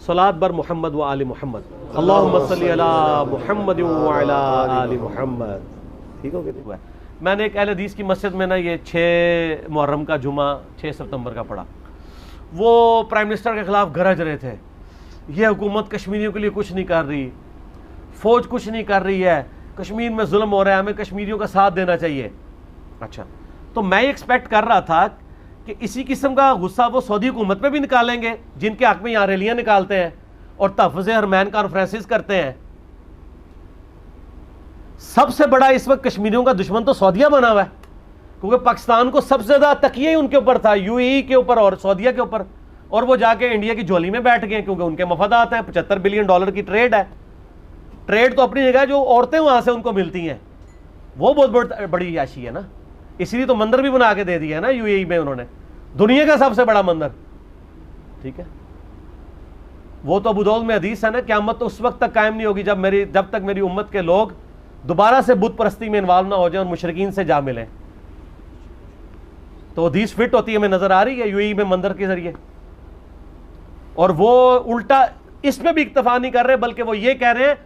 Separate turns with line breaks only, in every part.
सलात बर मोहम्मद व आले मोहम्मद, अल्लाहुम्मा सल्ली अला मुहम्मद व अला आले मोहम्मद। ठीक हो गया। मैंने एक अहले हदीस की मस्जिद में ना ये 6 मुहर्रम का जुमा 6 सितंबर का पढ़ा। वो प्राइम मिनिस्टर के खिलाफ गरज रहे थे, ये हुकूमत कश्मीरियों के लिए कुछ नहीं कर रही, फौज कुछ नहीं कर रही है, कश्मीर में जुल्म हो रहा है, हमें कश्मीरियों का साथ देना चाहिए। अच्छा, तो मैं एक्सपेक्ट कर रहा था कि इसी किस्म का गुस्सा वो सऊदी हुकूमत पे भी निकालेंगे, जिनके हक में यहाँ रैलियाँ निकालते हैं और तहफ़्फ़ुज़ हरमैन कॉन्फ्रेंसेस करते हैं। सबसे बड़ा इस वक्त कश्मीरियों का दुश्मन तो सऊदीया बना हुआ है, क्योंकि पाकिस्तान को सबसे ज़्यादा तकिया ही उनके ऊपर था, यूएई के ऊपर और सऊदीया के ऊपर, और वो जाके इंडिया की झोली में बैठ गए क्योंकि उनके मफादात हैं। $75 बिलियन की ट्रेड है। ट्रेड तो अपनी जगह, जो औरतें वहाँ से उनको मिलती हैं वो बहुत बड़ी याशी है ना, इसीलिए तो मंदिर भी बना के दे दिया है ना यूएई में उन्होंने, दुनिया का सबसे बड़ा मंदिर। ठीक है, वो तो अबू दाऊद में हदीस है ना, क़यामत तो उस वक्त तक कायम नहीं होगी जब तक मेरी उम्मत के लोग दोबारा से बुत परस्ती में इन्वॉल्व ना हो जाए और मुशरिकीन से जा मिलें। तो हदीस फिट होती है, हमें नजर आ रही है यूएई में मंदिर के जरिए। और वो उल्टा इसमें भी इक्तफा नहीं कर रहे, बल्कि वो ये कह रहे हैं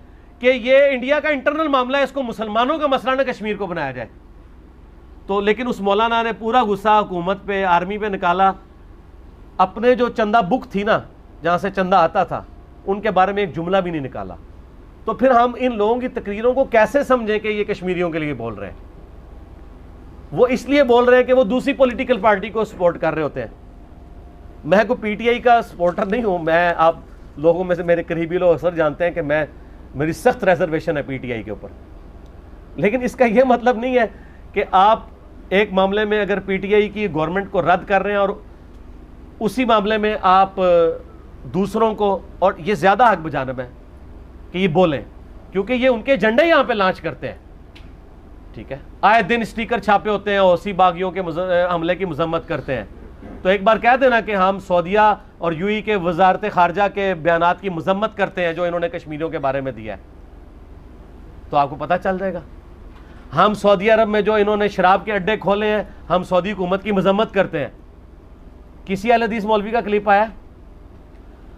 कि ये इंडिया का इंटरनल मामला है, इसको मुसलमानों का मसला ना कश्मीर को बनाया जाए। तो लेकिन उस मौलाना ने पूरा गुस्सा हुकूमत पे, आर्मी पे निकाला। अपने जो चंदा बुक थी ना, जहाँ से चंदा आता था, उनके बारे में एक जुमला भी नहीं निकाला। तो फिर हम इन लोगों की तकरीरों को कैसे समझें कि ये कश्मीरियों के लिए बोल रहे हैं? वो इसलिए बोल रहे हैं कि वो दूसरी पॉलिटिकल पार्टी को सपोर्ट कर रहे होते हैं। मैं कोई पीटीआई का सपोर्टर नहीं हूँ, मैं, आप लोगों में से मेरे करीबी लोग अक्सर जानते हैं कि मेरी सख्त रिजर्वेशन है पीटीआई के ऊपर। लेकिन इसका यह मतलब नहीं है कि आप एक मामले में अगर पीटीआई की गवर्नमेंट को रद्द कर रहे हैं और उसी मामले में आप दूसरों को, और ये ज़्यादा हक बजानब है कि ये बोलें, क्योंकि ये उनके एजेंडे यहाँ पे लॉन्च करते हैं। ठीक है, आए दिन स्टिकर छापे होते हैं, ओसी बागियों के हमले की मजम्मत करते हैं। तो एक बार कह देना कि हम सऊदीया और यूएई के वजारत खारजा के बयानात की मजम्मत करते हैं जो इन्होंने कश्मीरियों के बारे में दिया है, तो आपको पता चल जाएगा। हम सऊदी अरब में जो इन्होंने शराब के अड्डे खोले हैं, हम सऊदी हुकूमत की मजम्मत करते हैं। किसी अहले हदीस मौलवी का क्लिप आया?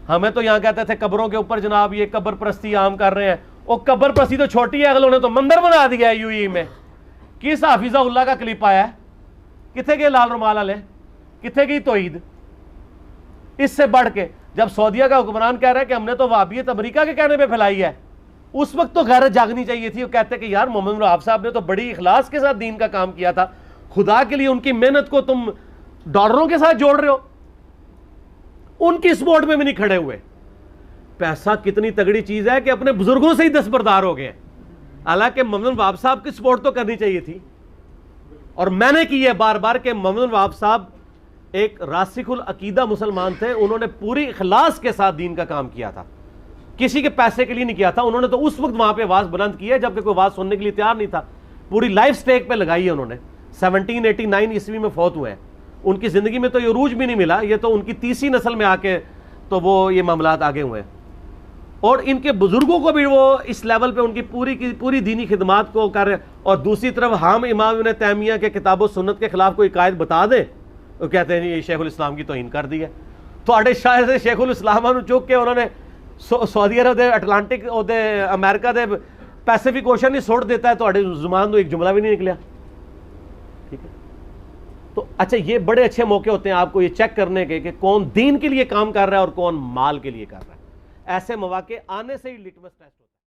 हमें तो यहाँ कहते थे कब्रों के ऊपर जनाब ये कब्र परस्ती आम कर रहे हैं। वो कब्र परस्ती तो छोटी है, अगलों ने तो मंदिर बना दिया है यूएई में। किस हाफिज़ाउल्लाह का क्लिप आया है? किथे गए लाल रुमाल वाले, किथे गई तौहीद? इससे बढ़ के जब सऊदीया का हुक्मरान कह रहा है कि हमने तो वाबियत अमेरिका के कहने पे फैलाई है, उस वक्त तो गैरत जागनी चाहिए थी। वो कहते कि यार मोहम्मद रऊफ साहब ने तो बड़ी इखलास के साथ दीन का काम किया था, खुदा के लिए उनकी मेहनत को तुम डॉलरों के साथ जोड़ रहे हो। उनकी सपोर्ट में भी नहीं खड़े हुए। पैसा कितनी तगड़ी चीज है कि अपने बुजुर्गों से ही दस्तबरदार हो गए। हालांकि मोहम्मद रऊफ साहब की सपोर्ट तो करनी चाहिए थी, और मैंने की है बार बार कि मोहम्मद रऊफ साहब एक रासिखुल अकीदा मुसलमान थे। उन्होंने पूरी इखलास के साथ दीन का काम किया था, किसी के पैसे के लिए नहीं किया था। उन्होंने तो उस वक्त वहां पे आवाज बुलंद की है जबकि कोई आवाज सुनने के लिए तैयार नहीं था। पूरी लाइफ स्टेक पे लगाई है उन्होंने। 1789 ईस्वी में फौत हुए हैं। उनकी जिंदगी में तो ये रूज भी नहीं मिला, ये तो उनकी तीसरी नस्ल में आके तो वो ये मामलात आगे हुए हैं। और इनके बुजुर्गों को भी वो इस लेवल पे उनकी पूरी की पूरी दीनी खिदमात को कर रहे हैं। और दूसरी तरफ हम इमाम इब्न तैमिया के किताब सुन्नत के खिलाफ कोई कायद बता दें, वो कहते हैं ये शेखुल इस्लाम की तौहीन कर दी है। तो शायद से शेखुल इस्लाम चुक के उन्होंने सऊदी अरब दे अटलांटिक अमेरिका दे पैसिफिक ओशन ही सुट देता है, तो जुबान तो एक जुमला भी नहीं निकला। ठीक है, तो अच्छा, ये बड़े अच्छे मौके होते हैं आपको ये चेक करने के कि कौन दीन के लिए काम कर रहा है और कौन माल के लिए कर रहा है। ऐसे मौके आने से ही लिटमस टेस्ट होता है।